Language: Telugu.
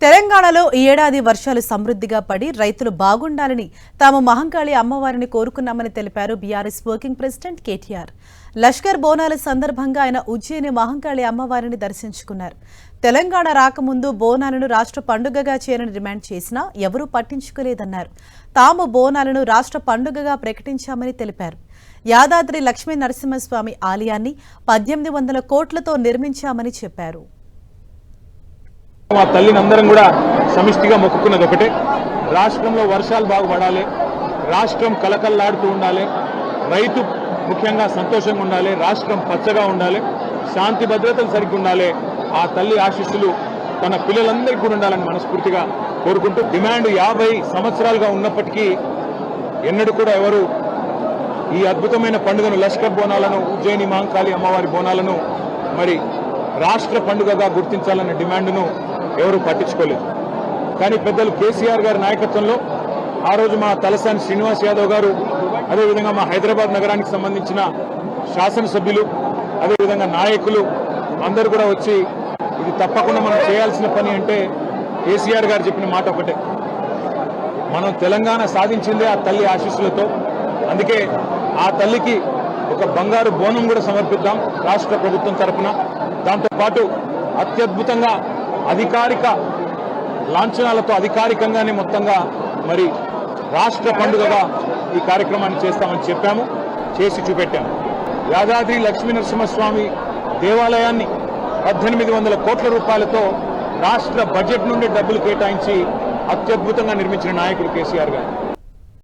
తెలంగాణలో ఈ ఏడాది వర్షాలు సమృద్ధిగా పడి రైతులు బాగుండాలని తాము మహంకాళి అమ్మవారిని కోరుకున్నామని తెలిపారు BRS working president KTR. Lashkar బోనాల సందర్భంగా ఆయన ఉజ్జయిని మహంకాళి అమ్మవారిని దర్శించుకున్నారు. తెలంగాణ రాకముందు బోనాలను రాష్ట్ర పండుగగా చేయాలని డిమాండ్ చేసినా ఎవరూ పట్టించుకోలేదన్నారు. తాము బోనాలను రాష్ట్ర పండుగగా ప్రకటించామని తెలిపారు. యాదాద్రి లక్ష్మీ నరసింహస్వామి ఆలయాన్ని 1800 కోట్లతో నిర్మించామని చెప్పారు. మా తల్లిని అందరం కూడా సమిష్టిగా మొక్కుకున్నది ఒకటే, రాష్ట్రంలో వర్షాలు బాగుపడాలి, రాష్ట్రం కలకల్లాడుతూ ఉండాలి, రైతు ముఖ్యంగా సంతోషంగా ఉండాలి, రాష్ట్రం పచ్చగా ఉండాలి, శాంతి భద్రతలు సరిగ్గా ఉండాలి. ఆ తల్లి ఆశీస్సులు తన పిల్లలందరికీ కూడా ఉండాలని మనస్ఫూర్తిగా కోరుకుంటూ, డిమాండ్ 50 సంవత్సరాలుగా ఉన్నప్పటికీ ఎన్నడూ కూడా ఎవరు ఈ అద్భుతమైన పండుగను లష్కర్ బోనాలను, ఉజ్జయిని మహంకాళి అమ్మవారి బోనాలను మరి రాష్ట్ర పండుగగా గుర్తించాలన్న డిమాండ్ను ఎవరు పట్టించుకోలేదు. కానీ పెద్దలు కేసీఆర్ గారి నాయకత్వంలో ఆ రోజు మా తలసాని శ్రీనివాస్ యాదవ్ గారు, అదేవిధంగా మా హైదరాబాద్ నగరానికి సంబంధించిన శాసనసభ్యులు, అదేవిధంగా నాయకులు అందరూ కూడా వచ్చి ఇది తప్పకుండా మనం చేయాల్సిన పని అంటే కేసీఆర్ గారు చెప్పిన మాట ఒకటే, మనం తెలంగాణ సాధించిందే ఆ తల్లి ఆశీస్సులతో. అందుకే ఆ తల్లికి ఒక బంగారు బోనం కూడా సమర్పిద్దాం రాష్ట్ర ప్రభుత్వం తరఫున. దాంతోపాటు అత్యద్భుతంగా అధికారిక లాంఛనాలతో అధికారికంగానే మొత్తంగా మరి రాష్ట్ర పండుగగా ఈ కార్యక్రమాన్ని చేస్తామని చెప్పాము, చేసి చూపెట్టాము. యాదాద్రి లక్ష్మీ నరసింహస్వామి దేవాలయాన్ని 1800 కోట్ల రూపాయలతో రాష్ట్ర బడ్జెట్ నుండి డబ్బులు కేటాయించి అత్యద్భుతంగా నిర్మించిన నాయకుడు కేసీఆర్ గారు.